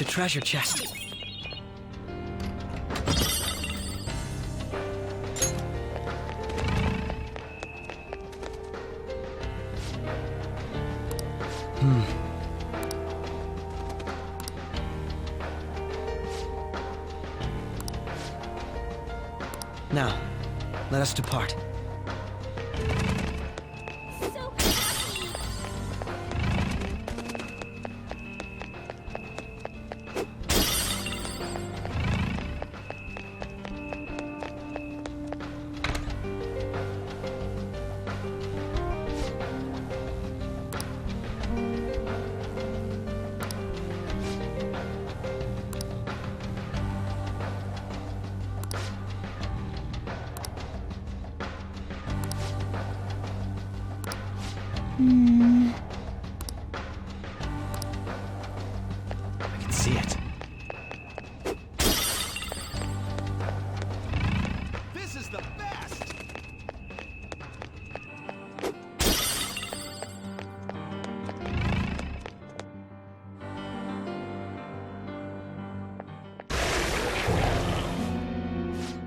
a treasure chest. Now, let us depart. So happy! I can see it. This is the best!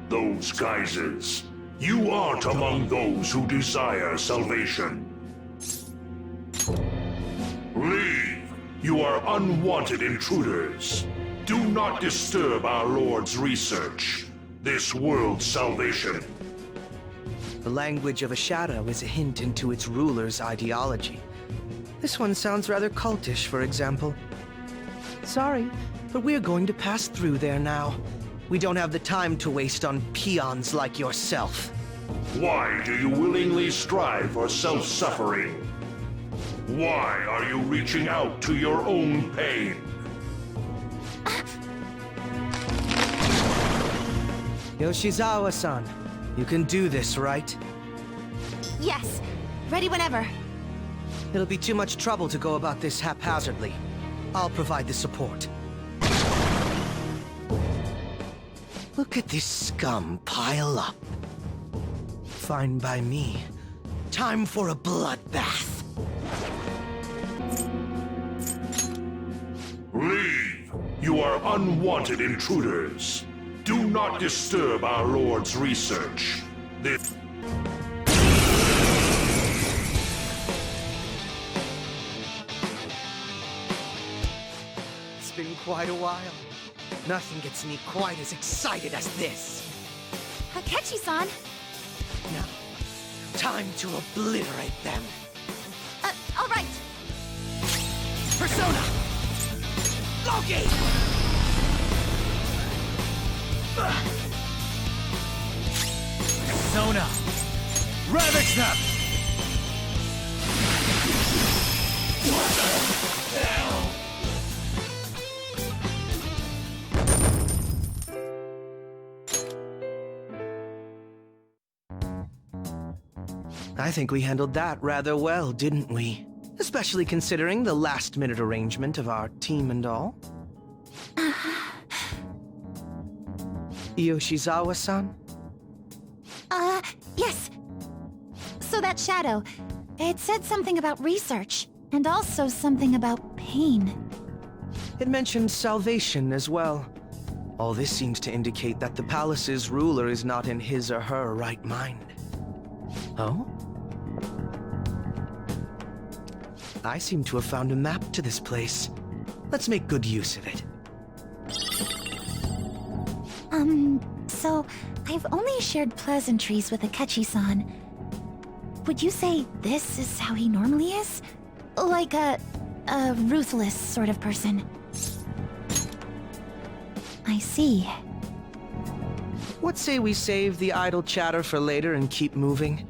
Those geysers. You aren't among those who desire salvation. Leave! You are unwanted intruders. Do not disturb our Lord's research. This world's salvation. The language of a shadow is a hint into its ruler's ideology. This one sounds rather cultish, for example. Sorry, but we're going to pass through there now. We don't have the time to waste on peons like yourself. Why do you willingly strive for self-suffering? Why are you reaching out to your own pain? Yoshizawa-san, you can do this, right? Yes, ready whenever. It'll be too much trouble to go about this haphazardly. I'll provide the support. Look at this scum pile up. Fine by me. Time for a bloodbath. Leave! You are unwanted intruders. Do not disturb our Lord's research. This... It's been quite a while. Nothing gets me quite as excited as this. Akechi-san! Now, time to obliterate them. All right. Persona! Loki! Persona! Ravage them! I think we handled that rather well, didn't we? Especially considering the last-minute arrangement of our team and all. Yoshizawa-san? Yes. So that shadow, it said something about research, and also something about pain. It mentioned salvation as well. All this seems to indicate that the palace's ruler is not in his or her right mind. Oh? I seem to have found a map to this place. Let's make good use of it. So I've only shared pleasantries with Akechi-san. Would you say this is how he normally is? Like a ruthless sort of person? I see. What say we save the idle chatter for later and keep moving?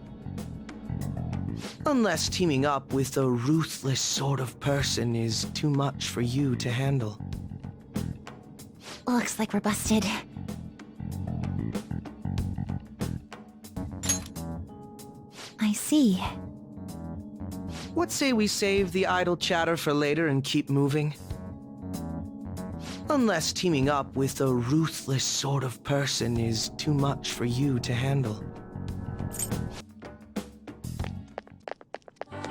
Unless teaming up with a ruthless sort of person is too much for you to handle. Looks like we're busted. I see. What say we save the idle chatter for later and keep moving? Unless teaming up with a ruthless sort of person is too much for you to handle.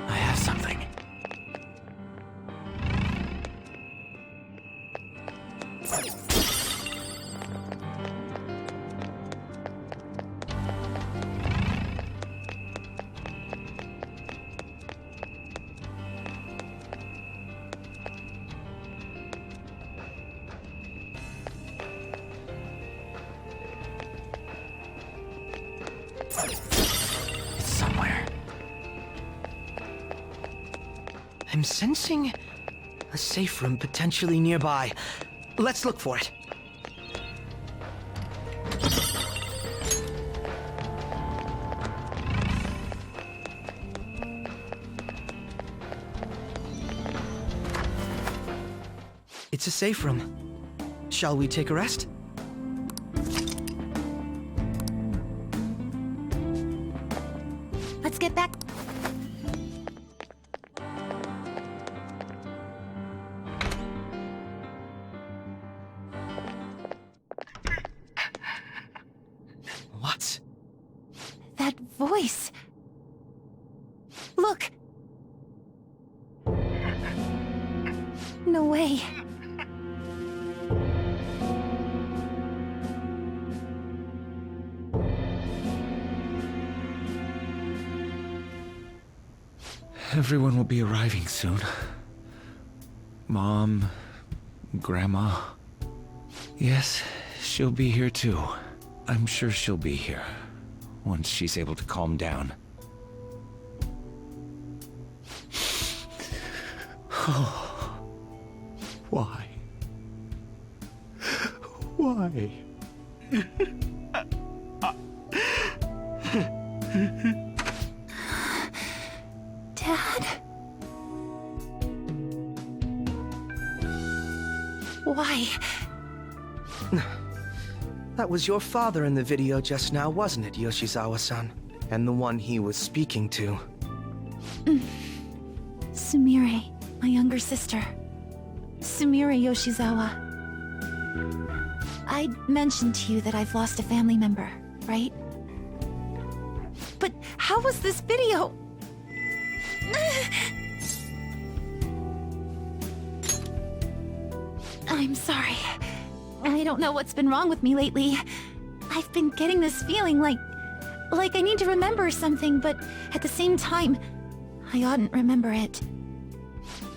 I have something. It's somewhere. I'm sensing a safe room potentially nearby. Let's look for it. It's a safe room. Shall we take a rest? Let's get back. What? That voice. Look. No way. Everyone will be arriving soon. Mom, Grandma. Yes, she'll be here too. I'm sure she'll be here once she's able to calm down. Why? Why? Dad? Why? That was your father in the video just now, wasn't it, Yoshizawa-san? And the one he was speaking to. Sumire, my younger sister. Sumire Yoshizawa. I mentioned to you that I've lost a family member, right? But how was this video? I'm sorry. I don't know what's been wrong with me lately. I've been getting this feeling like I need to remember something, but at the same time, I oughtn't remember it.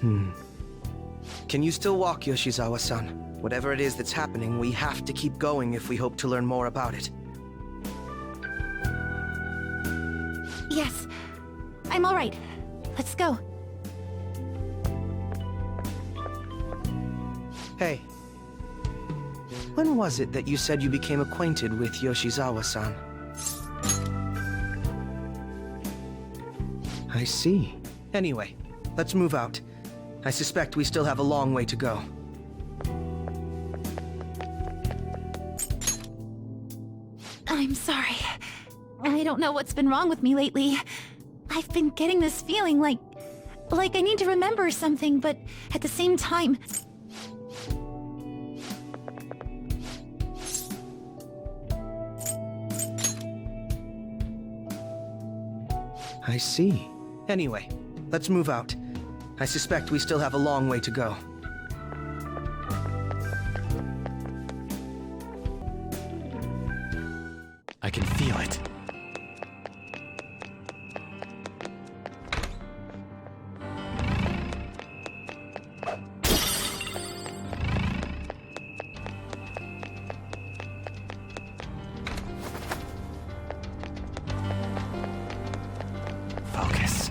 Can you still walk, Yoshizawa-san? Whatever it is that's happening, we have to keep going if we hope to learn more about it. Yes, I'm all right. Let's go. Hey. When was it that you said you became acquainted with Yoshizawa-san? I see. Anyway, let's move out. I suspect we still have a long way to go. I'm sorry. I don't know what's been wrong with me lately. I've been getting this feeling like I need to remember something, but at the same time... I see. Anyway, let's move out. I suspect we still have a long way to go. I can feel it. Focus.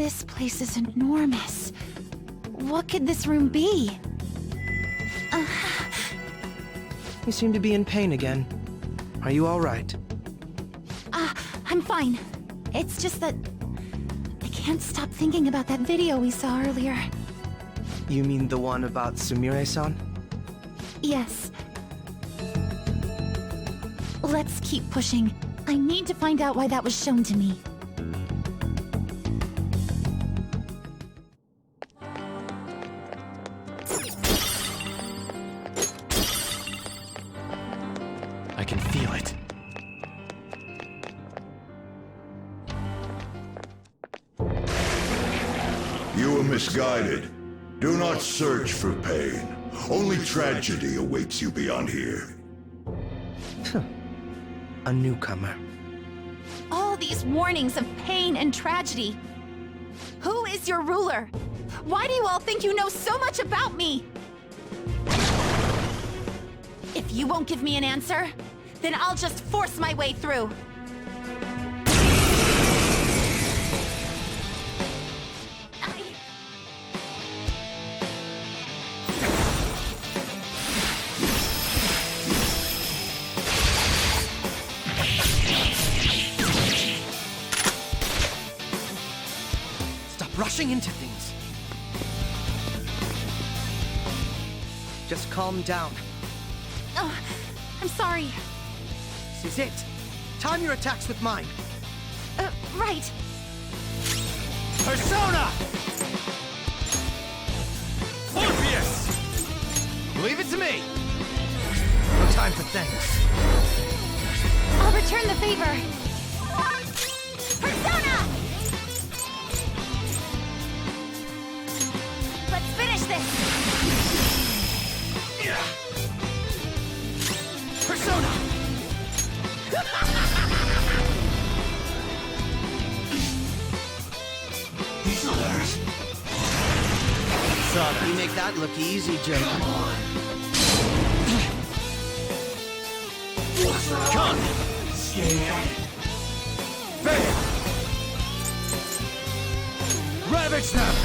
This place is enormous. What could this room be? You seem to be in pain again. Are you all right? I'm fine. It's just that I can't stop thinking about that video we saw earlier. You mean the one about Sumire-san? Yes. Let's keep pushing. I need to find out why that was shown to me. I can feel it. You were misguided. Do not search for pain. Only tragedy awaits you beyond here. A newcomer. All these warnings of pain and tragedy. Who is your ruler? Why do you all think you know so much about me? If you won't give me an answer, then I'll just force my way through. Rushing into things. Just calm down. Oh, I'm sorry. This is it. Time your attacks with mine. Right. Persona! Orpheus! Leave it to me! No time for thanks. I'll return the favor. Persona! Let's finish this! Persona! You make that look easy, Jake. Come! Fail! Ravage them!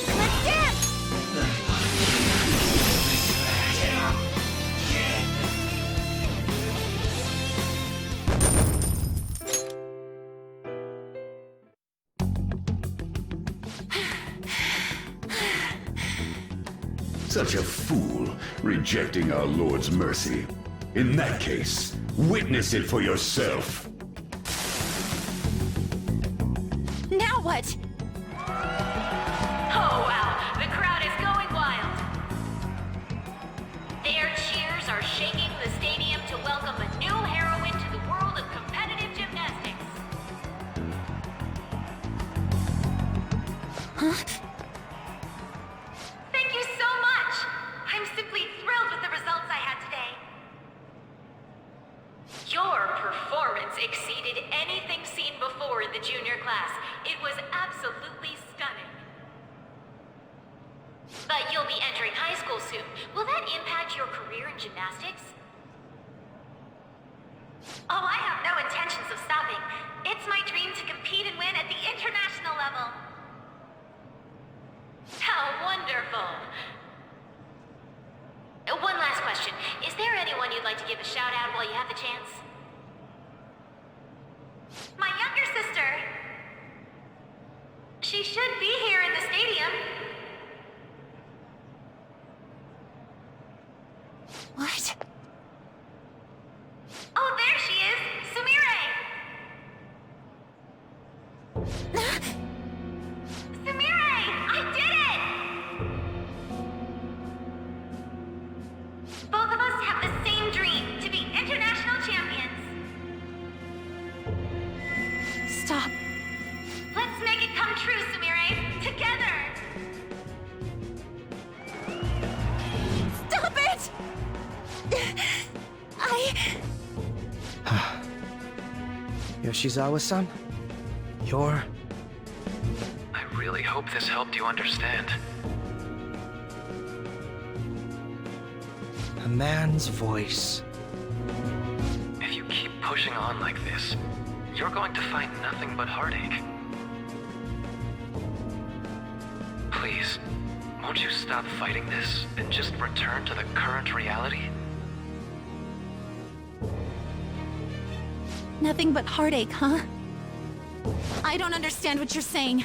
Let's dance! Such a fool, rejecting our Lord's mercy. In that case, witness it for yourself. Now what? Oh, wow. The crowd is going wild. Their cheers are shaking the stadium to welcome a new heroine to the world of competitive gymnastics. Thank you so much. I'm simply thrilled with the results I had today. Your performance exceeded anything seen before in the junior class. It was absolutely stunning. But you'll be entering high school soon. Will that impact your career in gymnastics? Oh, I have no intentions of stopping. It's my dream to compete and win at the international level. How wonderful. One last question. Is there anyone you'd like to give a shout out while you have the chance? My younger sister. She should be here in the stadium. What? Oh, there she is! Sumire! Sumire! I did it! Both of us have the same dream, to be international champions. Stop. Let's make it come true, Sumire! Together! Stop it! Yoshizawa-san? You're... I really hope this helped you understand. a man's voice. If you keep pushing on like this, you're going to find nothing but heartache. Please, won't you stop fighting this and just return to the current reality? Nothing but heartache, huh? I don't understand what you're saying,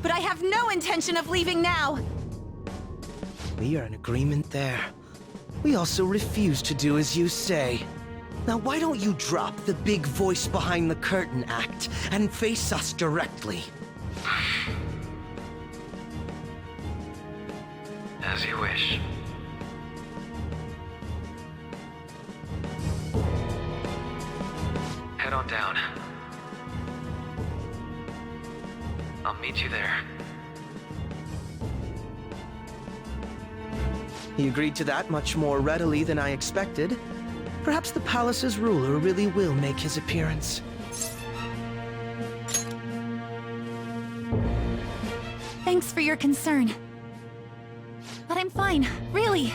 but I have no intention of leaving now. We are in agreement there. We also refuse to do as you say. Now why don't you drop the big voice behind the curtain act and face us directly? As you wish. Head on down. I'll meet you there. He agreed to that much more readily than I expected. Perhaps the palace's ruler really will make his appearance. Thanks for your concern. But I'm fine, really.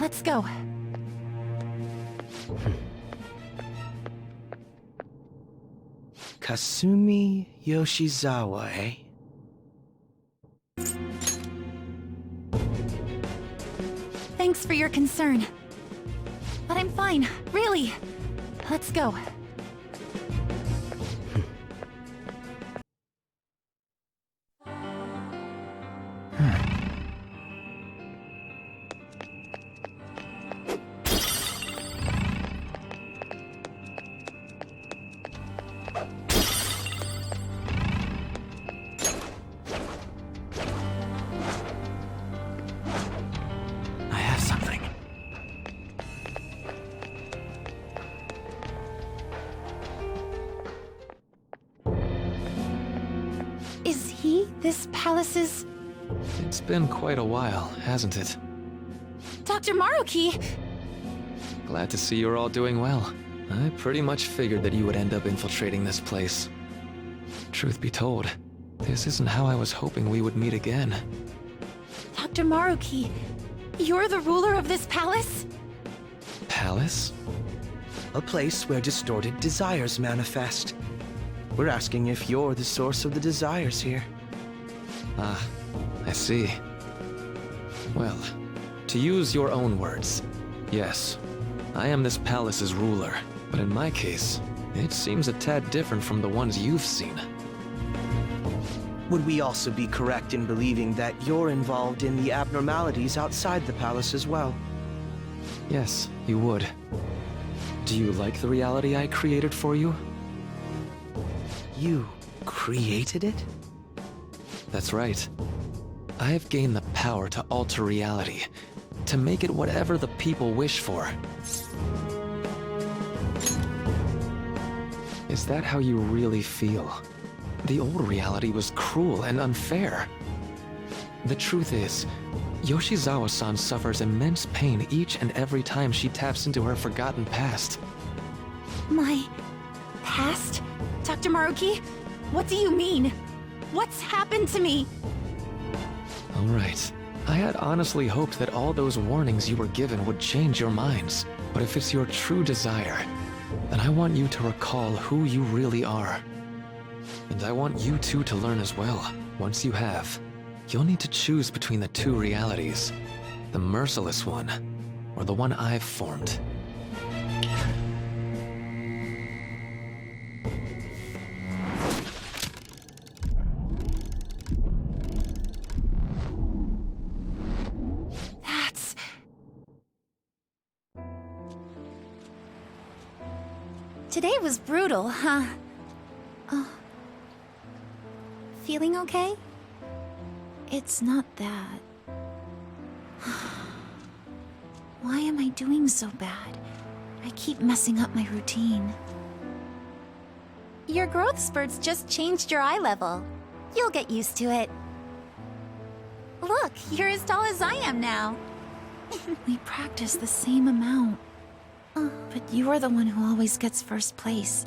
Let's go. Kasumi Yoshizawa, eh? Thanks for your concern. But I'm fine, really. Let's go. I have something. Is he this palace's... It's been quite a while, hasn't it? Dr. Maruki? Glad to see you're all doing well. I pretty much figured that you would end up infiltrating this place. Truth be told, this isn't how I was hoping we would meet again. Dr. Maruki, you're the ruler of this palace? Palace? A place where distorted desires manifest. We're asking if you're the source of the desires here. Ah, I see. Well, to use your own words, yes, I am this palace's ruler, but in my case, it seems a tad different from the ones you've seen. Would we also be correct in believing that you're involved in the abnormalities outside the palace as well? Yes, you would. Do you like the reality I created for you? You created it? That's right. I have gained the power to alter reality, to make it whatever the people wish for. Is that how you really feel? The old reality was cruel and unfair. The truth is, Yoshizawa-san suffers immense pain each and every time she taps into her forgotten past. My... past? Dr. Maruki? What do you mean? What's happened to me? All right. I had honestly hoped that all those warnings you were given would change your minds. But if it's your true desire, then I want you to recall who you really are. And I want you two to learn as well. Once you have, you'll need to choose between the two realities. The merciless one, or the one I've formed. That's... Today was brutal, huh? Feeling okay? It's not that. Why am I doing so bad? I keep messing up my routine. Your growth spurts just changed your eye level. You'll get used to it. Look, you're as tall as I am now. We practice the same amount. But you are the one who always gets first place.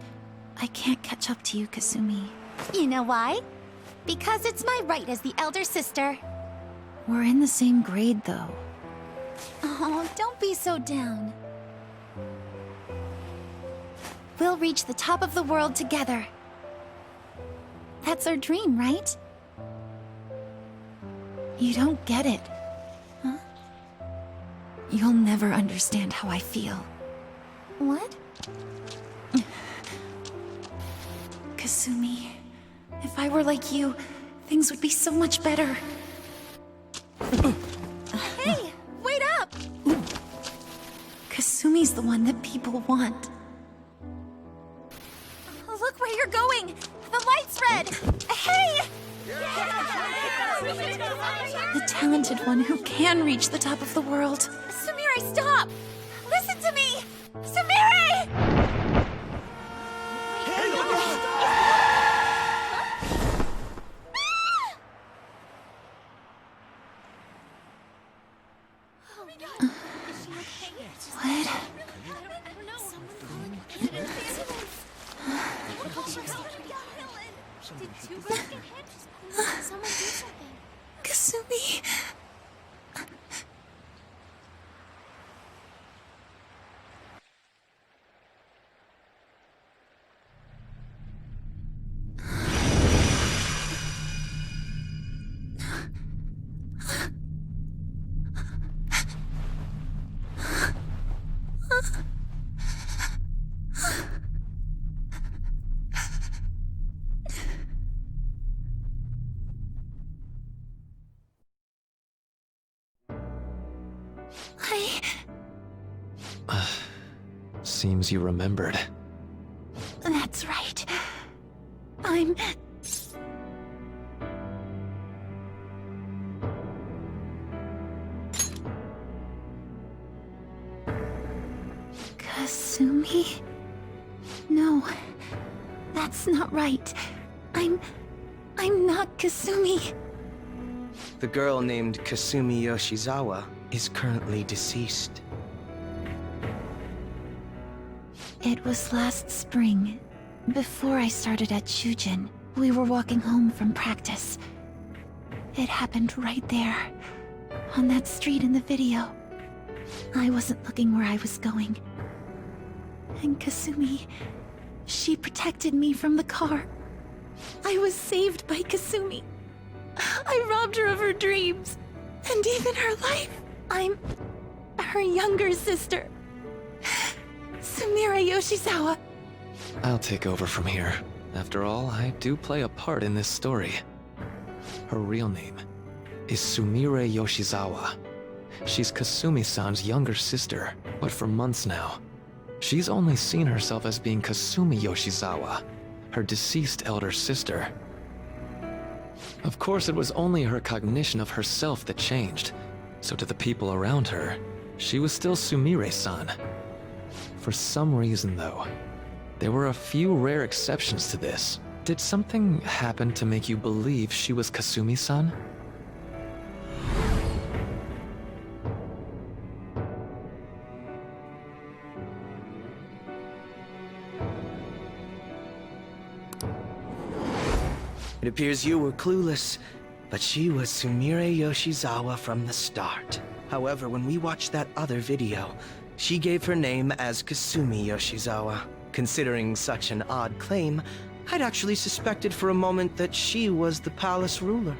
I can't catch up to you, Kasumi. You know why? Because it's my right as the elder sister. We're in the same grade, though. Oh, don't be so down. we'll reach the top of the world together. That's our dream, right? You don't get it, huh? You'll never understand how I feel. What? Kasumi, if I were like you, things would be so much better. Hey, wait up! Kasumi's the one that people want. Look where you're going! The light's red! Hey! The talented one who can reach the top of the world. Sumire, stop! Listen to me! Sumire! Kasumi. Seems you remembered. That's right. I'm... Kasumi? No, that's not right. I'm not Kasumi. The girl named Kasumi Yoshizawa is currently deceased. It was last spring, before I started at Shujin. We were walking home from practice. It happened right there, on that street in the video. I wasn't looking where I was going. And Kasumi, she protected me from the car. I was saved by Kasumi. I robbed her of her dreams, and even her life. I'm her younger sister. Sumire Yoshizawa. I'll take over from here. After all, I do play a part in this story. Her real name is Sumire Yoshizawa. She's Kasumi-san's younger sister, but for months now, she's only seen herself as being Kasumi Yoshizawa, her deceased elder sister. Of course, it was only her cognition of herself that changed, so to the people around her, she was still Sumire-san. For some reason, though, there were a few rare exceptions to this. Did something happen to make you believe she was Kasumi-san? It appears you were clueless, but she was Sumire Yoshizawa from the start. However, when we watched that other video, she gave her name as Kasumi Yoshizawa. Considering such an odd claim, I'd actually suspected for a moment that she was the palace ruler.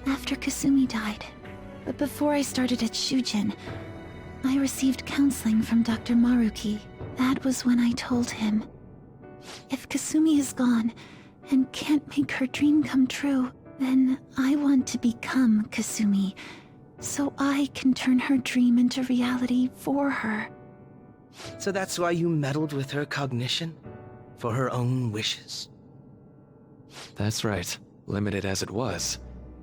After Kasumi died, but before I started at Shujin, I received counseling from Dr. Maruki. That was when I told him, if Kasumi is gone and can't make her dream come true, then I want to become Kasumi, so I can turn her dream into reality for her. So that's why you meddled with her cognition? For her own wishes? That's right. Limited as it was,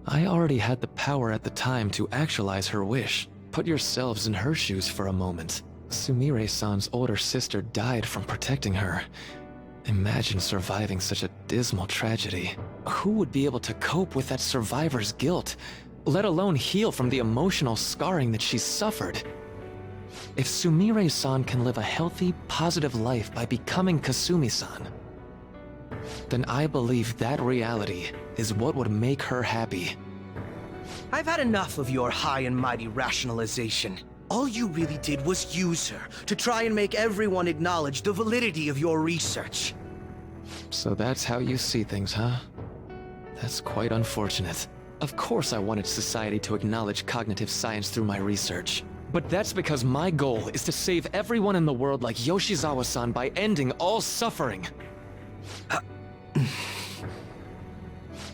I already had the power at the time to actualize her wish. Put yourselves in her shoes for a moment. Sumire-san's older sister died from protecting her. Imagine surviving such a dismal tragedy. Who would be able to cope with that survivor's guilt, let alone heal from the emotional scarring that she's suffered? If Sumire-san can live a healthy, positive life by becoming Kasumi-san, then I believe that reality is what would make her happy. I've had enough of your high and mighty rationalization. All you really did was use her to try and make everyone acknowledge the validity of your research. So that's how you see things, huh? That's quite unfortunate. Of course I wanted society to acknowledge cognitive science through my research. But that's because my goal is to save everyone in the world like Yoshizawa-san by ending all suffering.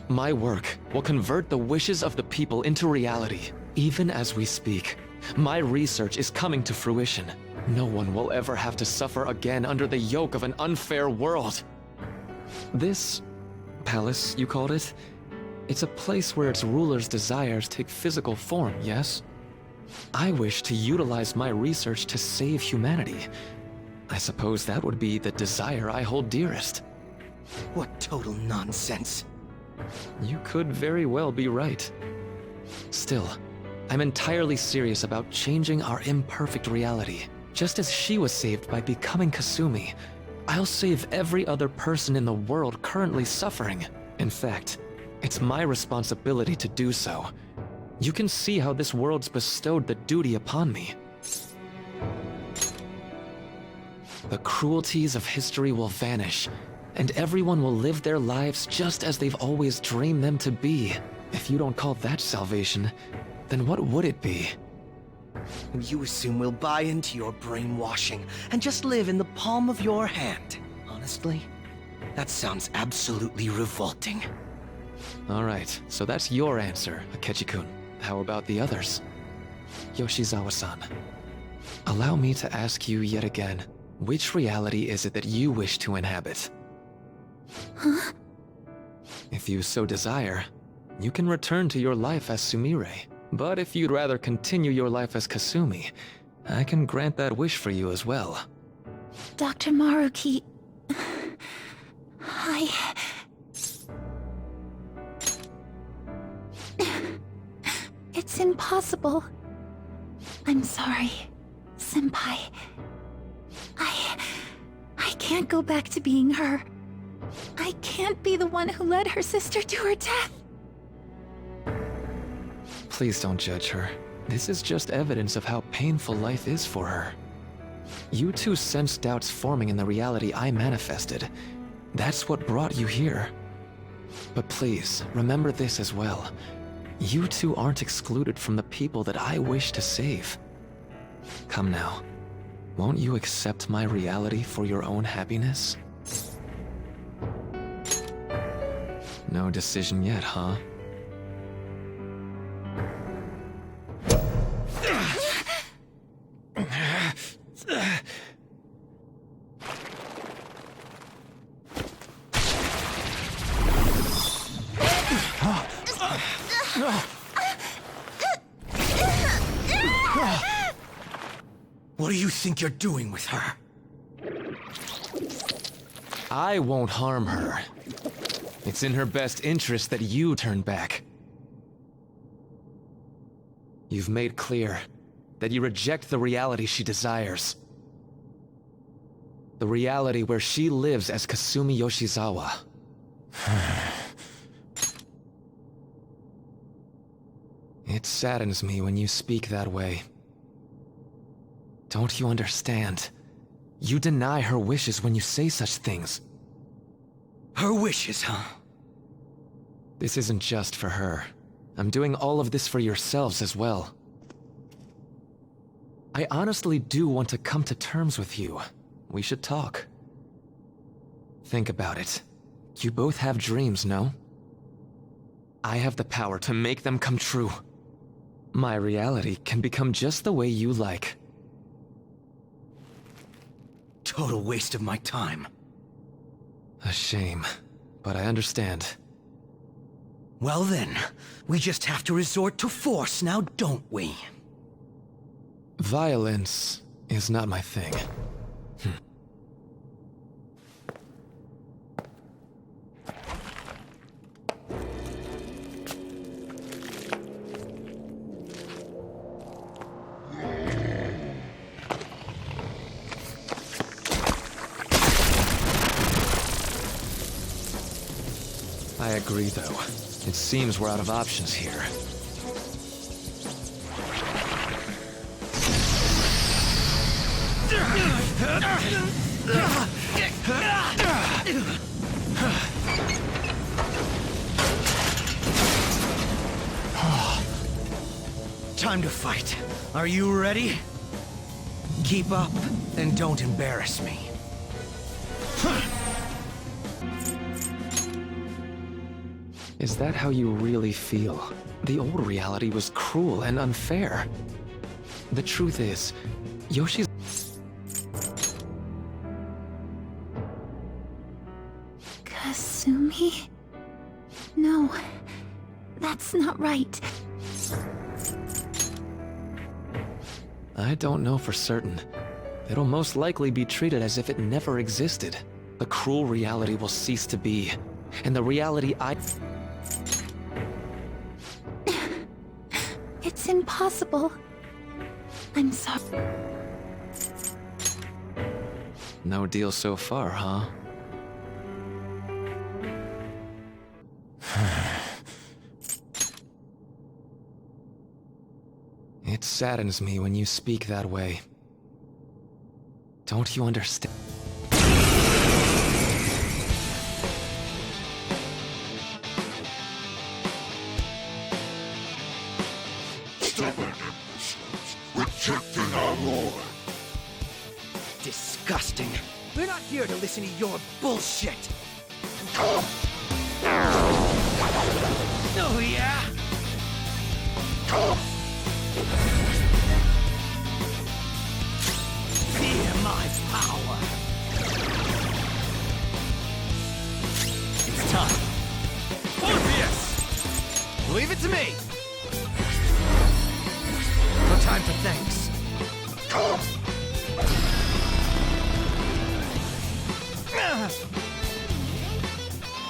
My work will convert the wishes of the people into reality, even as we speak. My research is coming to fruition. No one will ever have to suffer again under the yoke of an unfair world. This palace, you called it? It's a place where its ruler's desires take physical form, yes? I wish to utilize my research to save humanity. I suppose that would be the desire I hold dearest. What total nonsense. You could very well be right. Still, I'm entirely serious about changing our imperfect reality. Just as she was saved by becoming Kasumi, I'll save every other person in the world currently suffering. In fact, it's my responsibility to do so. You can see how this world's bestowed the duty upon me. The cruelties of history will vanish, and everyone will live their lives just as they've always dreamed them to be. If you don't call that salvation, then what would it be? You assume we'll buy into your brainwashing and just live in the palm of your hand. Honestly, that sounds absolutely revolting. Alright, so that's your answer, Akechi-kun. How about the others? Yoshizawa-san, allow me to ask you yet again, which reality is it that you wish to inhabit? Huh? If you so desire, you can return to your life as Sumire. But if you'd rather continue your life as Kasumi, I can grant that wish for you as well. Dr. Maruki... It's impossible. I'm sorry, Senpai. I can't go back to being her. I can't be the one who led her sister to her death. Please don't judge her. This is just evidence of how painful life is for her. You two sensed doubts forming in the reality I manifested. That's what brought you here. But please, remember this as well. You two aren't excluded from the people that I wish to save. Come now. Won't you accept my reality for your own happiness? No decision yet, huh? What do you think you're doing with her? I won't harm her. It's in her best interest that you turn back. You've made clear that you reject the reality she desires. The reality where she lives as Kasumi Yoshizawa. It saddens me when you speak that way. Don't you understand? You deny her wishes when you say such things. Her wishes, huh? This isn't just for her. I'm doing all of this for yourselves as well. I honestly do want to come to terms with you. We should talk. Think about it. You both have dreams, no? I have the power to make them come true. My reality can become just the way you like. Total waste of my time. A shame, but I understand. Well then, we just have to resort to force now, don't we? Violence is not my thing. I agree, though. It seems we're out of options here. Time to fight. Are you ready? Keep up and don't embarrass me. Is that how you really feel? The old reality was cruel and unfair. The truth is, Yoshi's... Kasumi? No, that's not right. I don't know for certain. It'll most likely be treated as if it never existed. The cruel reality will cease to be, and the reality It's impossible. I'm sorry. No deal so far, huh? It saddens me when you speak that way. Don't you understand? Stubborn imbeciles, rejecting our lord. Disgusting. We're not here to listen to your bullshit. Come! Oh, yeah? Come! Fear my power. It's time. Orpheus! Leave it to me! No time for thanks. Come!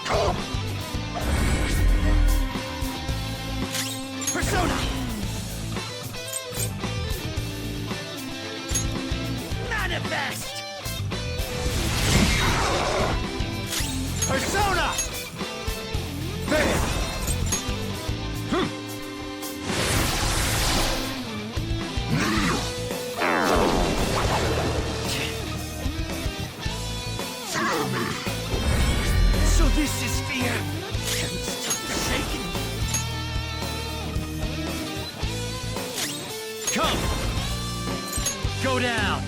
Come! Persona! Manifest! Persona! Fail! So this is fear. Can't stop shaking. Come! Go down!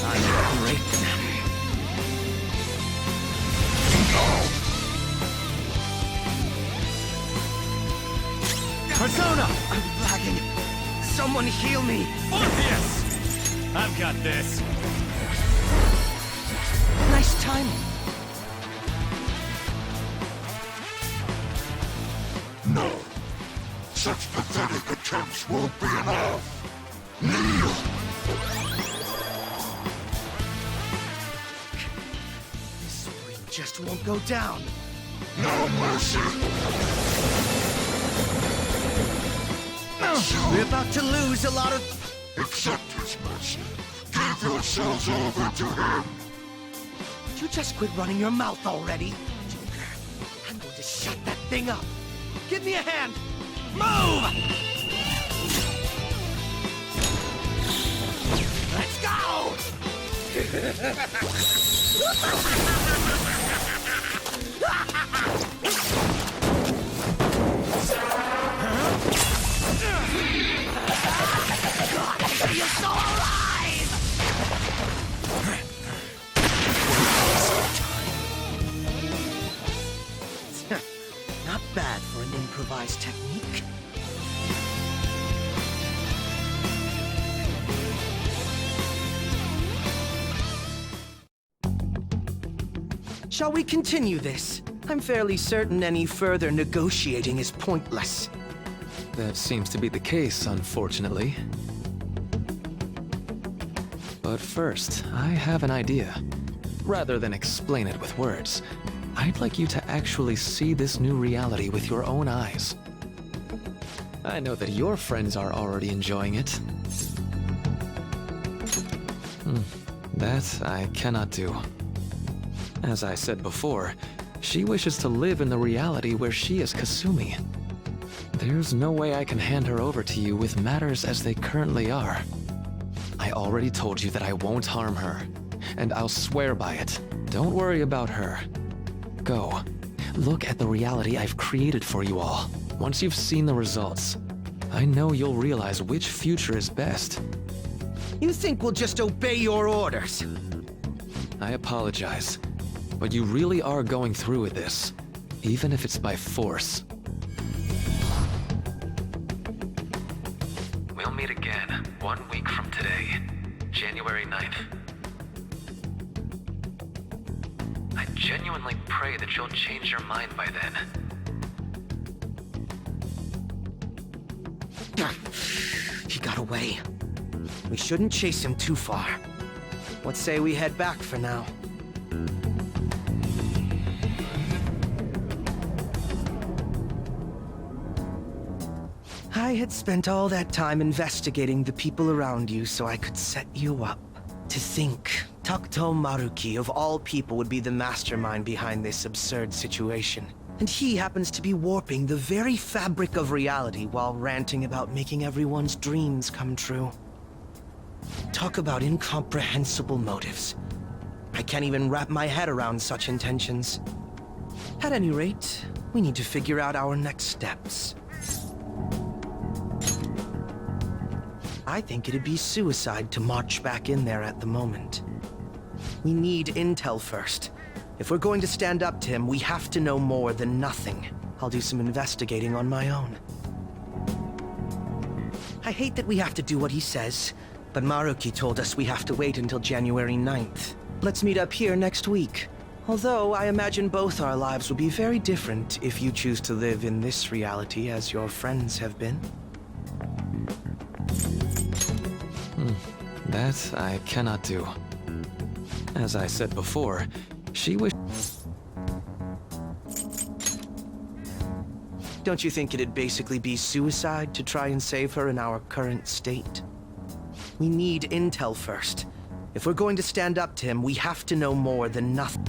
I'm great. Persona! I'm lagging. Someone heal me. Orpheus! I've got this. Nice timing. No. Such pathetic attempts won't be enough. Kneel! This spring just won't go down. No mercy! We're about to lose a lot of... Accept his mercy. Give yourselves over to him. Would you just quit running your mouth already? Joker, I'm going to shut that thing up. Give me a hand. Move! Let's go! You're so alive! Not bad for an improvised technique. Shall we continue this? I'm fairly certain any further negotiating is pointless. That seems to be the case, unfortunately. But first, I have an idea. Rather than explain it with words, I'd like you to actually see this new reality with your own eyes. I know that your friends are already enjoying it. That I cannot do. As I said before, she wishes to live in the reality where she is Kasumi. There's no way I can hand her over to you with matters as they currently are. I already told you that I won't harm her, and I'll swear by it. Don't worry about her. Go. Look at the reality I've created for you all. Once you've seen the results, I know you'll realize which future is best. You think we'll just obey your orders? I apologize, but you really are going through with this, even if it's by force. We'll meet again 1 week from today, January 9th. I genuinely pray that you'll change your mind by then. He got away. We shouldn't chase him too far. Let's say we head back for now. I had spent all that time investigating the people around you so I could set you up. To think, Takuto Maruki of all people would be the mastermind behind this absurd situation. And he happens to be warping the very fabric of reality while ranting about making everyone's dreams come true. Talk about incomprehensible motives. I can't even wrap my head around such intentions. At any rate, we need to figure out our next steps. I think it'd be suicide to march back in there at the moment. We need intel first. If we're going to stand up to him, we have to know more than nothing. I'll do some investigating on my own. I hate that we have to do what he says, but Maruki told us we have to wait until January 9th. Let's meet up here next week. Although I imagine both our lives will be very different if you choose to live in this reality as your friends have been. That I cannot do. As I said before, she wished... Don't you think it'd basically be suicide to try and save her in our current state? We need intel first. If we're going to stand up to him, we have to know more than nothing.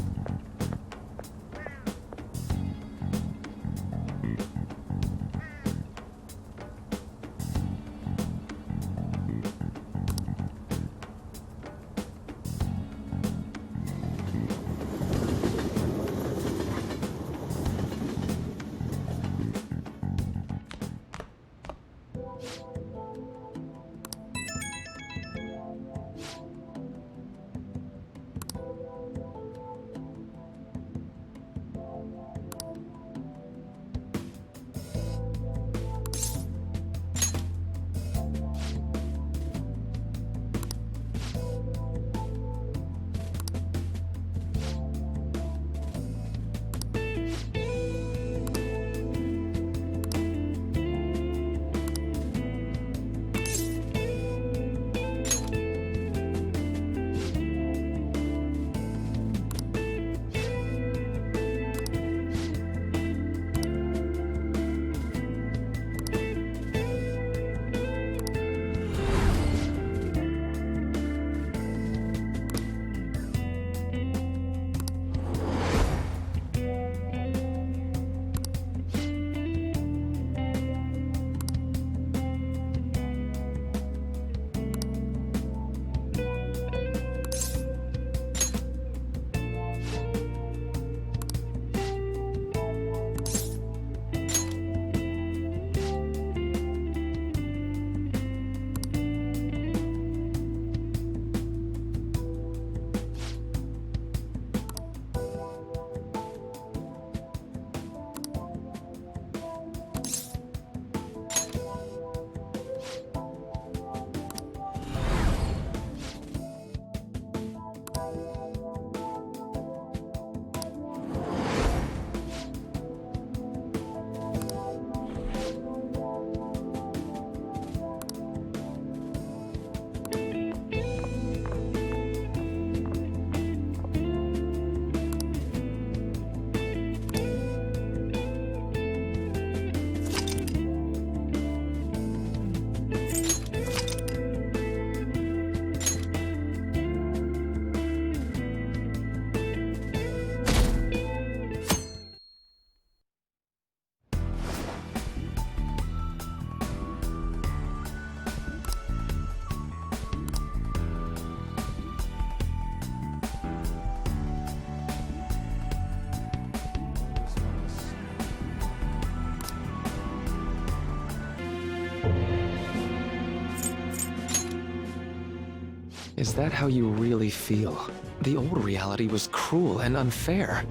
Is that how you really feel? The old reality was cruel and unfair.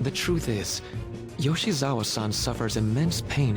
The truth is, Yoshizawa-san suffers immense pain